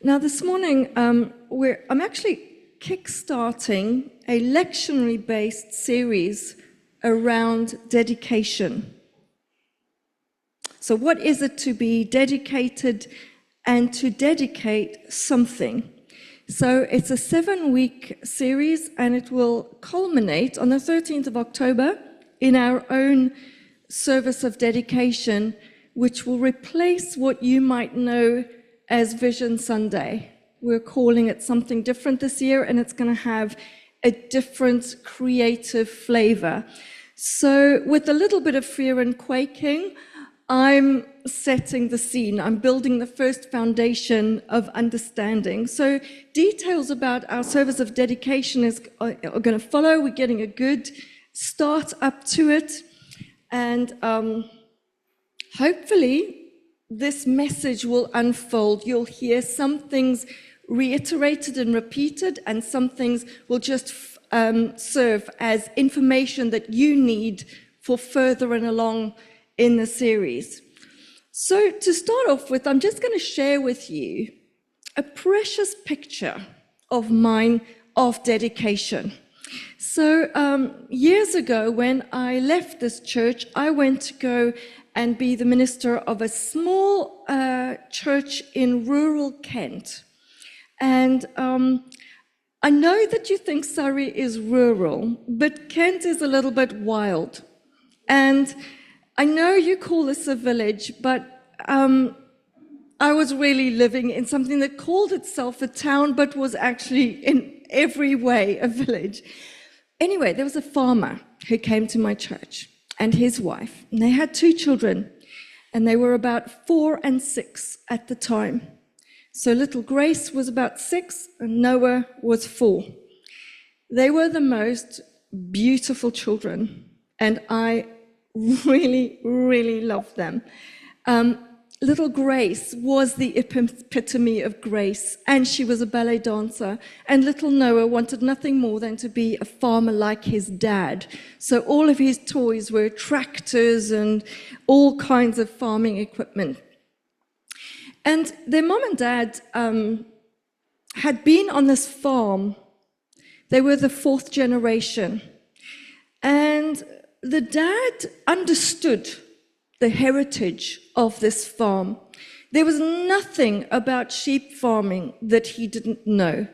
Now, this morning, I'm actually kick-starting a lectionary-based series around dedication. So what is it to be dedicated and to dedicate something? So it's a 7-week series, and it will culminate on the 13th of October in our own service of dedication, which will replace what you might know as Vision Sunday. We're calling it something different this year, and it's going to have a different creative flavor. So with a little bit of fear and quaking, I'm setting the scene. I'm building the first foundation of understanding. So details about our service of dedication are going to follow. We're getting a good start up to it. And hopefully this message will unfold. You'll hear some things reiterated and repeated, and some things will just serve as information that you need for furthering along in the series. So to start off with, I'm just going to share with you a precious picture of mine of dedication. So years ago, when I left this church, I went to go and be the minister of a small church in rural Kent. And I know that you think Surrey is rural, but Kent is a little bit wild. And I know you call this a village, but I was really living in something that called itself a town, but was actually in every way a village. Anyway, there was a farmer who came to my church, and his wife, and they had 2 children, and they were about 4 and 6 at the time. So little Grace was about 6, and Noah was 4. They were the most beautiful children, and I really, really loved them. Little Grace was the epitome of grace, and she was a ballet dancer. And little Noah wanted nothing more than to be a farmer like his dad. So all of his toys were tractors and all kinds of farming equipment. And their mom and dad had been on this farm. They were the 4th generation. And the dad understood the heritage of this farm. There was nothing about sheep farming that he didn't know.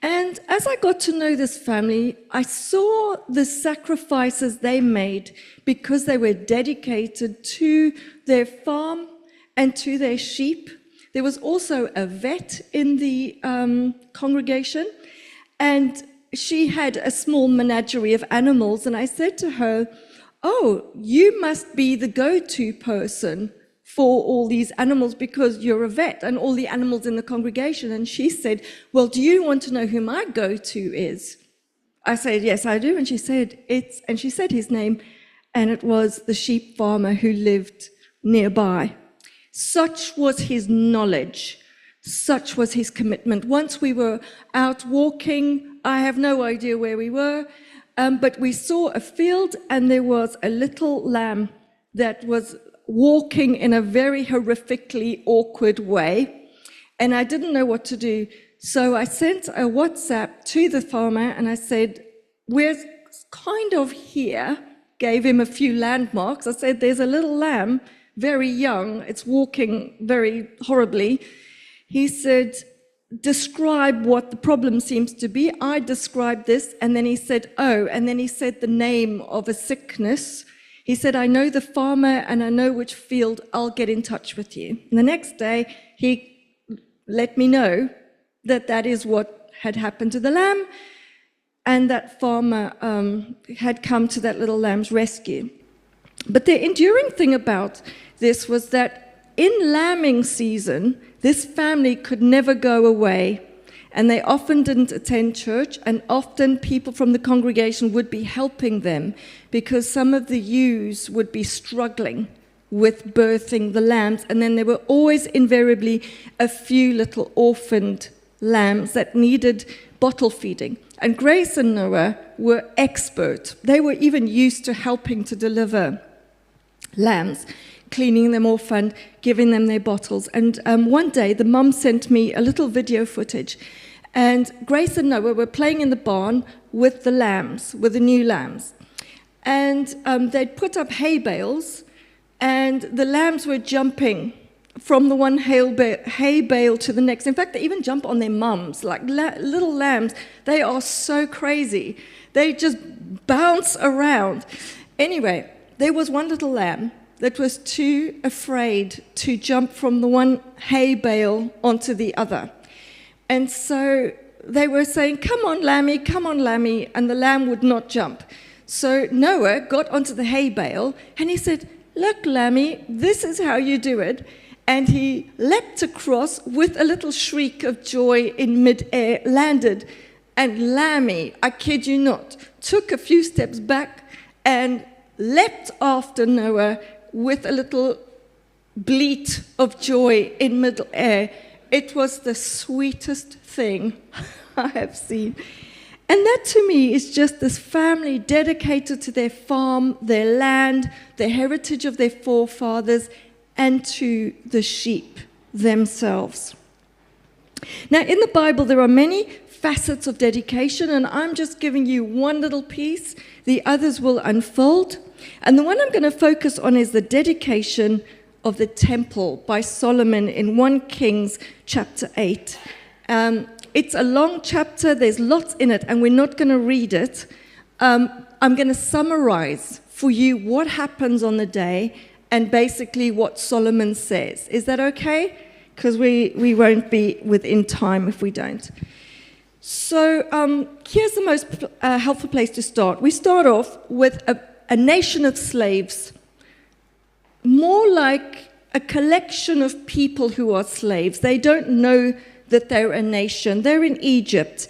And as I got to know this family, I saw the sacrifices they made because they were dedicated to their farm and to their sheep. There was also a vet in the congregation, and she had a small menagerie of animals. And I said to her, "Oh, you must be the go-to person for all these animals because you're a vet and all the animals in the congregation." And she said, "Well, do you want to know who my go-to is?" I said, "Yes, I do." And she said, and she said his name, and it was the sheep farmer who lived nearby. Such was his knowledge. Such was his commitment. Once we were out walking, I have no idea where we were, but we saw a field, and there was a little lamb that was walking in a very horrifically awkward way, and I didn't know what to do. So I sent a WhatsApp to the farmer, and I said, "We're kind of here," gave him a few landmarks. I said, "There's a little lamb, very young, it's walking very horribly." He said, "Describe what the problem seems to be." I described this, and then he said, "Oh," and then he said the name of a sickness. He said, "I know the farmer and I know which field, I'll get in touch with you." And the next day, he let me know that that is what had happened to the lamb, and that farmer had come to that little lamb's rescue. But the enduring thing about this was that in lambing season, this family could never go away, and they often didn't attend church, and often people from the congregation would be helping them because some of the ewes would be struggling with birthing the lambs, and then there were always invariably a few little orphaned lambs that needed bottle feeding. And Grace and Noah were expert. They were even used to helping to deliver lambs. cleaning them off and giving them their bottles. And one day, the mum sent me a little video footage. And Grace and Noah were playing in the barn with the lambs, with the new lambs. And they'd put up hay bales, and the lambs were jumping from the one hay bale to the next. In fact, they even jump on their mums, like little lambs. They are so crazy. They just bounce around. Anyway, there was one little lamb that was too afraid to jump from the one hay bale onto the other. And so they were saying, come on, Lammy, and the lamb would not jump. So Noah got onto the hay bale, and he said, look, Lammy, this is how you do it. And he leapt across with a little shriek of joy in midair, landed. And Lammy, I kid you not, took a few steps back and leapt after Noah with a little bleat of joy in midair. It was the sweetest thing I have seen. And that to me is just this family dedicated to their farm, their land, the heritage of their forefathers, and to the sheep themselves. Now, in the Bible, there are many facets of dedication, and I'm just giving you one little piece. The others will unfold. And the one I'm going to focus on is the dedication of the temple by Solomon in 1 Kings chapter 8. It's a long chapter, there's lots in it, and we're not going to read it. I'm going to summarize for you what happens on the day and basically what Solomon says. Is that okay? Because we won't be within time if we don't. So here's the most helpful place to start. We start off with a nation of slaves, more like a collection of people who are slaves. They don't know that they're a nation. They're in Egypt,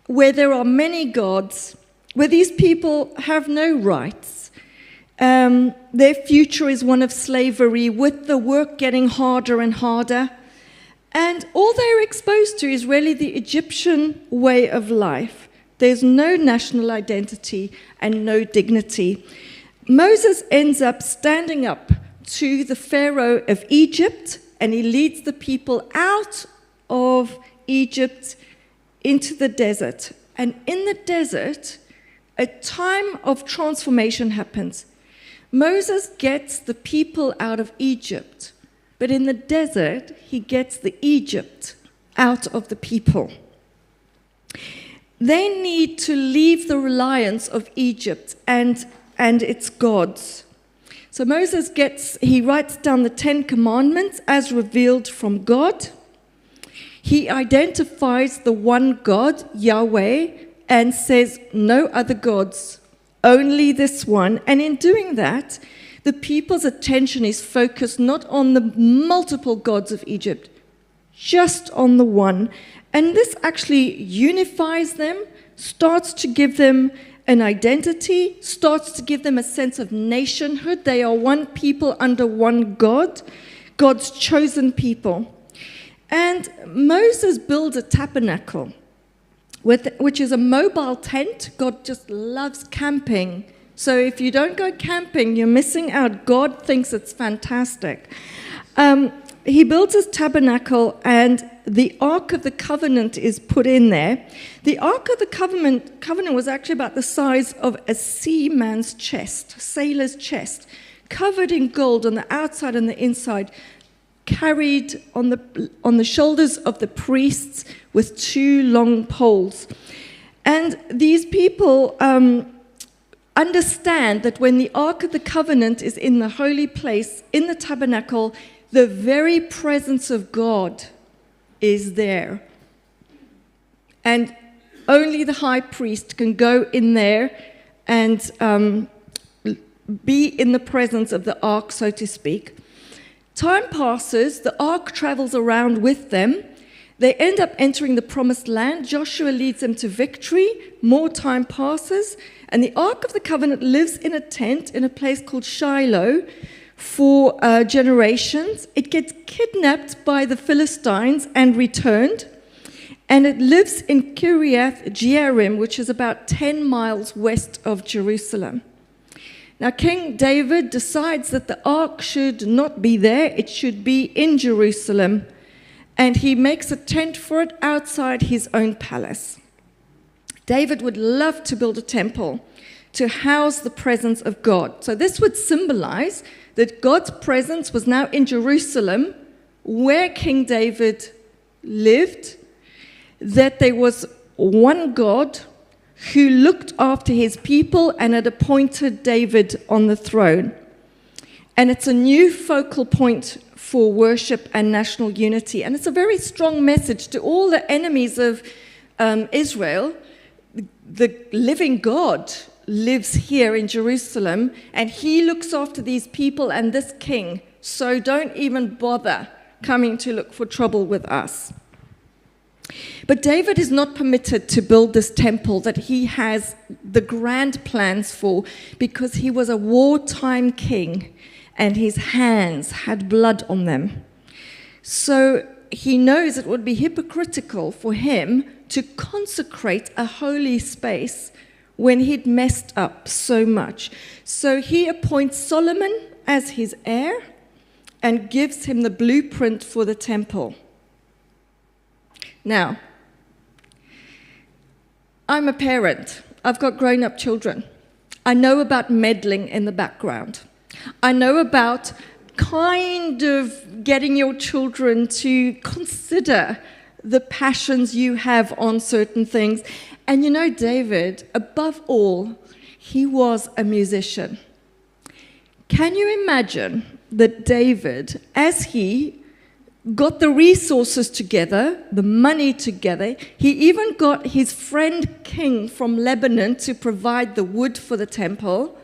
where there are many gods, where these people have no rights. Their future is one of slavery, with the work getting harder and harder. And all they're exposed to is really the Egyptian way of life. There's no national identity and no dignity. Moses ends up standing up to the Pharaoh of Egypt, and he leads the people out of Egypt into the desert. And in the desert, a time of transformation happens. Moses gets the people out of Egypt, but in the desert, he gets the Egypt out of the people. They need to leave the reliance of Egypt and its gods. So Moses he writes down the 10 Commandments as revealed from God. He identifies the one God, Yahweh, and says no other gods, only this one. And in doing that, the people's attention is focused not on the multiple gods of Egypt, just on the one. And this actually unifies them, starts to give them an identity, starts to give them a sense of nationhood. They are one people under one God, God's chosen people. And Moses builds a tabernacle, which is a mobile tent. God just loves camping. So if you don't go camping, you're missing out. God thinks it's fantastic. He builds his tabernacle, and the Ark of the Covenant is put in there. The Ark of the Covenant was actually about the size of a seaman's chest, a sailor's chest, covered in gold on the outside and the inside, carried on the shoulders of the priests with 2 long poles. And these people understand that when the Ark of the Covenant is in the holy place, in the tabernacle, the very presence of God is there. And only the high priest can go in there and be in the presence of the Ark, so to speak. Time passes, the Ark travels around with them. They end up entering the promised land. Joshua leads them to victory. More time passes, and the Ark of the Covenant lives in a tent in a place called Shiloh for generations. It gets kidnapped by the Philistines and returned, and it lives in Kiriath Jearim, which is about 10 miles west of Jerusalem. Now, King David decides that the ark should not be there, it should be in Jerusalem, and he makes a tent for it outside his own palace. David would love to build a temple to house the presence of God. So this would symbolize that God's presence was now in Jerusalem, where King David lived, that there was one God who looked after his people and had appointed David on the throne. And it's a new focal point for worship and national unity. And it's a very strong message to all the enemies of Israel. The living God lives here in Jerusalem, and he looks after these people and this king. So don't even bother coming to look for trouble with us. But David is not permitted to build this temple that he has the grand plans for, because he was a wartime king and his hands had blood on them. So he knows it would be hypocritical for him to consecrate a holy space when he'd messed up so much. So he appoints Solomon as his heir and gives him the blueprint for the temple. Now, I'm a parent. I've got grown-up children. I know about meddling in the background. I know about kind of getting your children to consider the passions you have on certain things. And you know, David, above all, he was a musician. Can you imagine that David, as he got the resources together, the money together, he even got his friend king from Lebanon to provide the wood for the temple.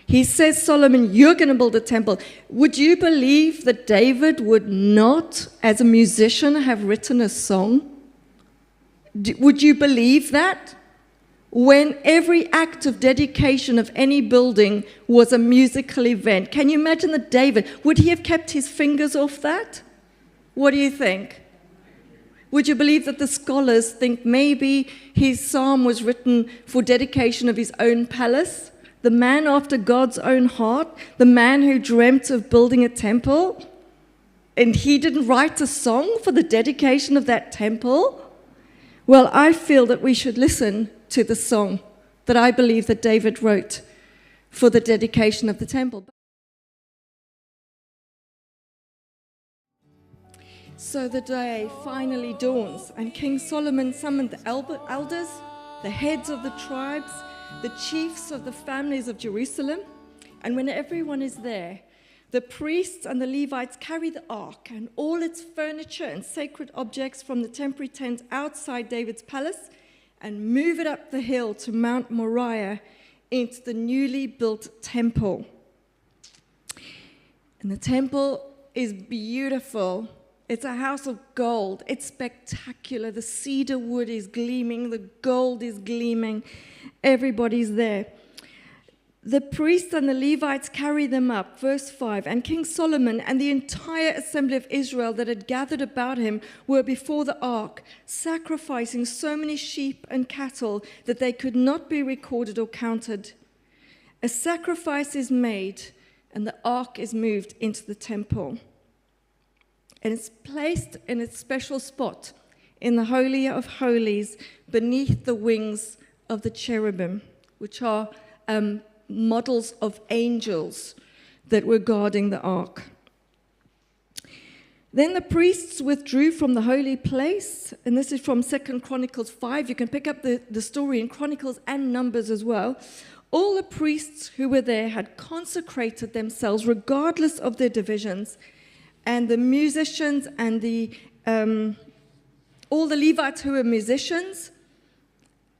He says, Solomon, you're going to build a temple. Would you believe that David would not, as a musician, have written a song? Would you believe that? When every act of dedication of any building was a musical event. Can you imagine that David, would he have kept his fingers off that? What do you think? Would you believe that the scholars think maybe his psalm was written for dedication of his own palace? The man after God's own heart, the man who dreamt of building a temple, and he didn't write a song for the dedication of that temple? Well, I feel that we should listen to the song that I believe that David wrote for the dedication of the temple. So the day finally dawns, and King Solomon summoned the elders, the heads of the tribes, the chiefs of the families of Jerusalem. And when everyone is there, the priests and the Levites carry the ark and all its furniture and sacred objects from the temporary tent outside David's palace and move it up the hill to Mount Moriah into the newly built temple. And the temple is beautiful. It's a house of gold. It's spectacular. The cedar wood is gleaming. The gold is gleaming. Everybody's there. The priests and the Levites carry them up. Verse 5, and King Solomon and the entire assembly of Israel that had gathered about him were before the ark, sacrificing so many sheep and cattle that they could not be recorded or counted. A sacrifice is made, and the ark is moved into the temple. And it's placed in its special spot in the Holy of Holies beneath the wings of the cherubim, which are models of angels that were guarding the ark. Then the priests withdrew from the holy place, and this is from 2 Chronicles 5. You can pick up the story in Chronicles and Numbers as well. All the priests who were there had consecrated themselves regardless of their divisions, and the musicians and all the Levites who were musicians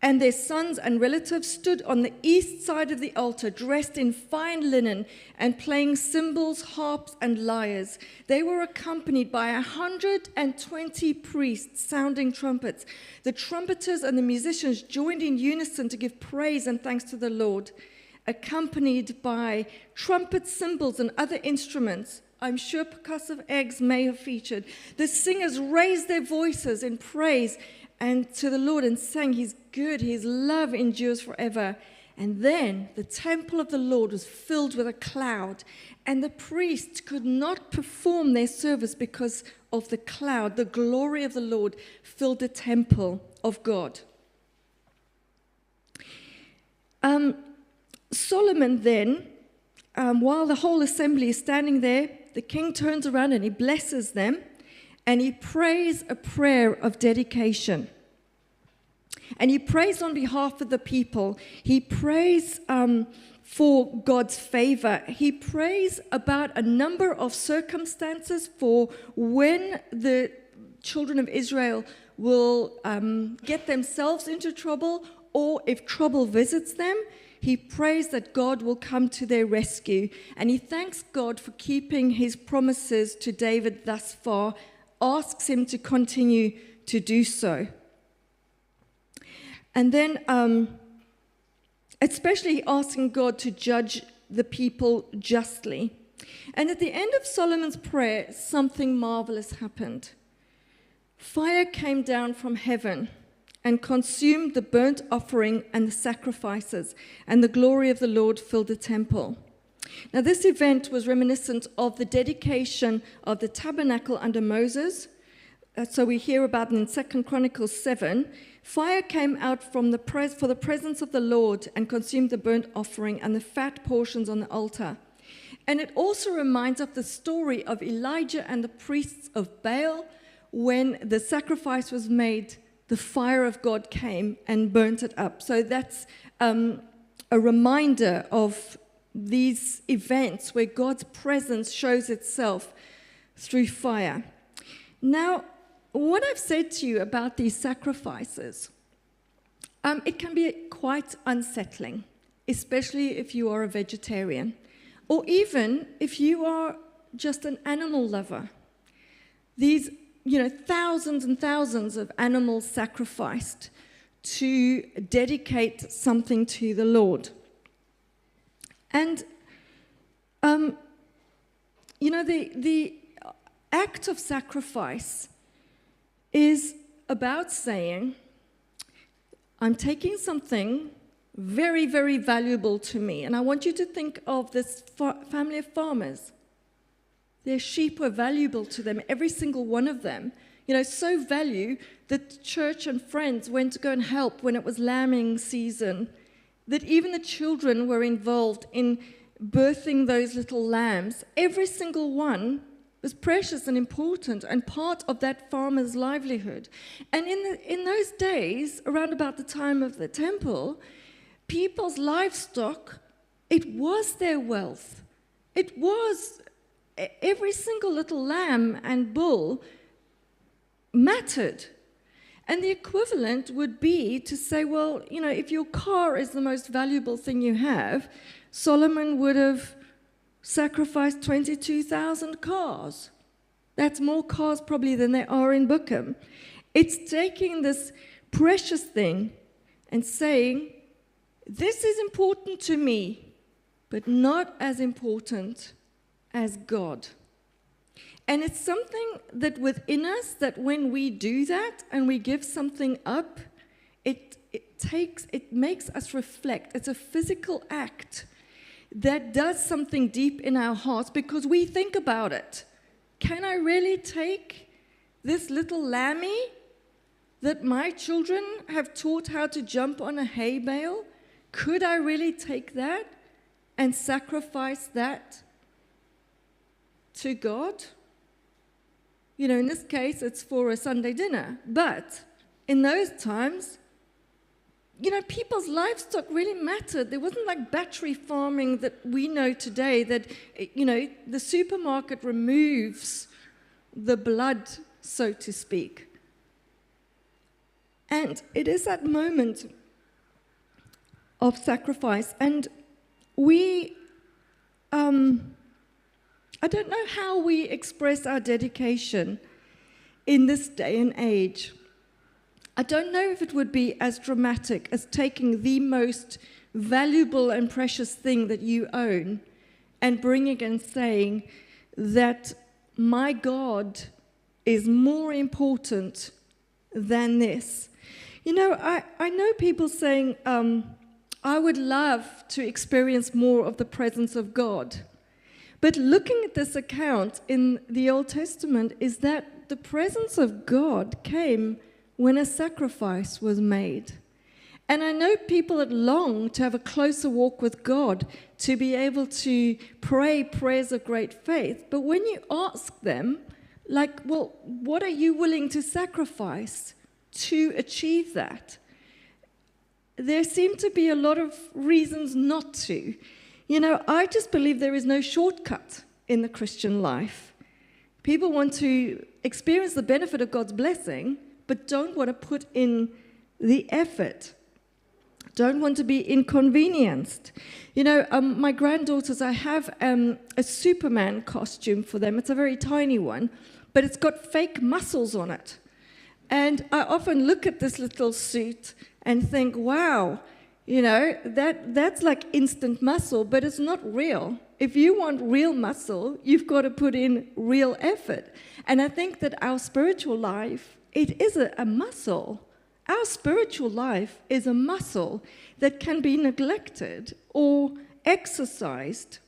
and their sons and relatives stood on the east side of the altar, dressed in fine linen and playing cymbals, harps, and lyres. They were accompanied by 120 priests sounding trumpets. The trumpeters and the musicians joined in unison to give praise and thanks to the Lord, accompanied by trumpets, cymbals, and other instruments. I'm sure percussive eggs may have featured. The singers raised their voices in praise and to the Lord and sang, He's good, His love endures forever. And then the temple of the Lord was filled with a cloud, and the priests could not perform their service because of the cloud. The glory of the Lord filled the temple of God. Solomon then, while the whole assembly is standing there, the king turns around and he blesses them, and he prays a prayer of dedication. And he prays on behalf of the people. He prays for God's favor. He prays about a number of circumstances for when the children of Israel will get themselves into trouble, or if trouble visits them. He prays that God will come to their rescue. And he thanks God for keeping his promises to David thus far, asks him to continue to do so. And then, especially asking God to judge the people justly. And at the end of Solomon's prayer, something marvelous happened. Fire came down from heaven and consumed the burnt offering and the sacrifices, and the glory of the Lord filled the temple. Now, this event was reminiscent of the dedication of the tabernacle under Moses. So we hear about it in 2 Chronicles 7. Fire came out for the presence of the Lord and consumed the burnt offering and the fat portions on the altar. And it also reminds of the story of Elijah and the priests of Baal. When the sacrifice was made, the fire of God came and burnt it up. So that's a reminder of these events where God's presence shows itself through fire. Now, what I've said to you about these sacrifices, it can be quite unsettling, especially if you are a vegetarian, or even if you are just an animal lover. These, thousands and thousands of animals sacrificed to dedicate something to the Lord. And, the act of sacrifice is about saying, I'm taking something very, very valuable to me. And I want you to think of this family of farmers. Their sheep were valuable to them, every single one of them. So valuable that church and friends went to go and help when it was lambing season, that even the children were involved in birthing those little lambs. Every single one was precious and important and part of that farmer's livelihood. And in those days, around about the time of the temple, people's livestock, it was their wealth. It was every single little lamb and bull mattered. And the equivalent would be to say, well, if your car is the most valuable thing you have, Solomon would have sacrificed 22,000 cars. That's more cars probably than there are in Bookham. It's taking this precious thing and saying, this is important to me, but not as important as God. And it's something that within us, that when we do that and we give something up, it makes us reflect. It's a physical act that does something deep in our hearts because we think about it. Can I really take this little lammy that my children have taught how to jump on a hay bale? Could I really take that and sacrifice that to God? In this case, it's for a Sunday dinner. But in those times, people's livestock really mattered. There wasn't like battery farming that we know today that, the supermarket removes the blood, so to speak. And it is that moment of sacrifice. And we, I don't know how we express our dedication in this day and age. I don't know if it would be as dramatic as taking the most valuable and precious thing that you own and bringing and saying that my God is more important than this. I know people saying, I would love to experience more of the presence of God. But looking at this account in the Old Testament is that the presence of God came when a sacrifice was made. And I know people that long to have a closer walk with God, to be able to pray prayers of great faith. But when you ask them, like, well, what are you willing to sacrifice to achieve that? There seem to be a lot of reasons not to. You know, I just believe there is no shortcut in the Christian life. People want to experience the benefit of God's blessing, but don't want to put in the effort. Don't want to be inconvenienced. You know, my granddaughters, I have a Superman costume for them. It's a very tiny one, but it's got fake muscles on it. And I often look at this little suit and think, wow, you know, that's like instant muscle, but it's not real. If you want real muscle, you've got to put in real effort. And I think that our spiritual life, it is a muscle. Our spiritual life is a muscle that can be neglected or exercised.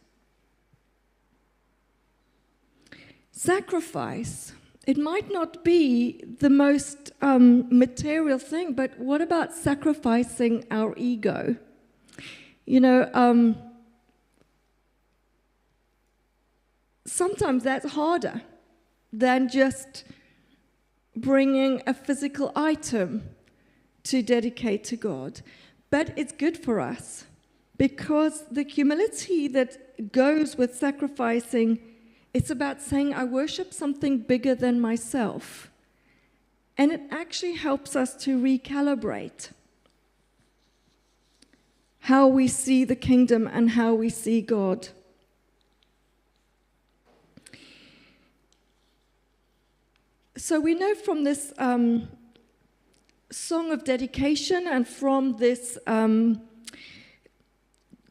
Sacrifice. It might not be the most material thing, but what about sacrificing our ego? You know, sometimes that's harder than just bringing a physical item to dedicate to God. But it's good for us because the humility that goes with sacrificing, it's about saying, I worship something bigger than myself. And it actually helps us to recalibrate how we see the kingdom and how we see God. So we know from this song of dedication and from this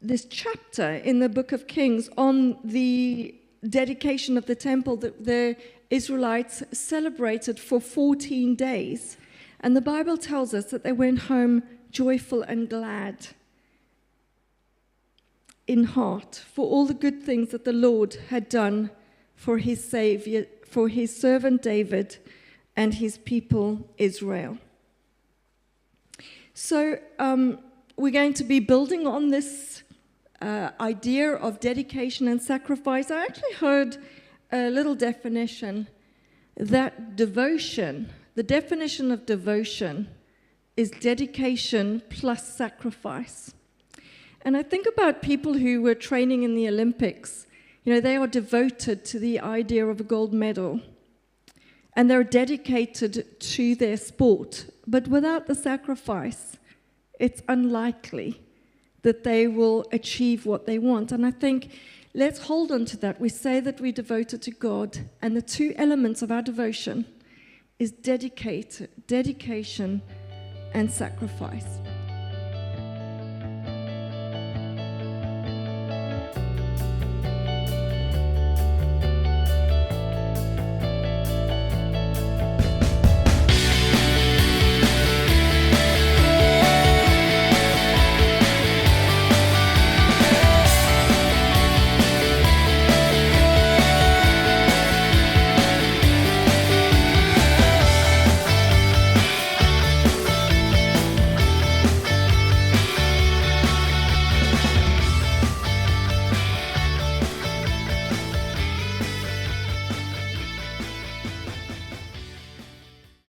this chapter in the Book of Kings on the dedication of the temple that the Israelites celebrated for 14 days. And the Bible tells us that they went home joyful and glad in heart for all the good things that the Lord had done for his Savior, for his servant David and his people Israel. So we're going to be building on this idea of dedication and sacrifice. I actually heard a little definition that devotion, the definition of devotion is dedication plus sacrifice. And I think about people who were training in the Olympics. You know, they are devoted to the idea of a gold medal. And they're dedicated to their sport. But without the sacrifice, it's unlikely that they will achieve what they want. And I think let's hold on to that. We say that we're devoted to God, and the two elements of our devotion is dedication and sacrifice.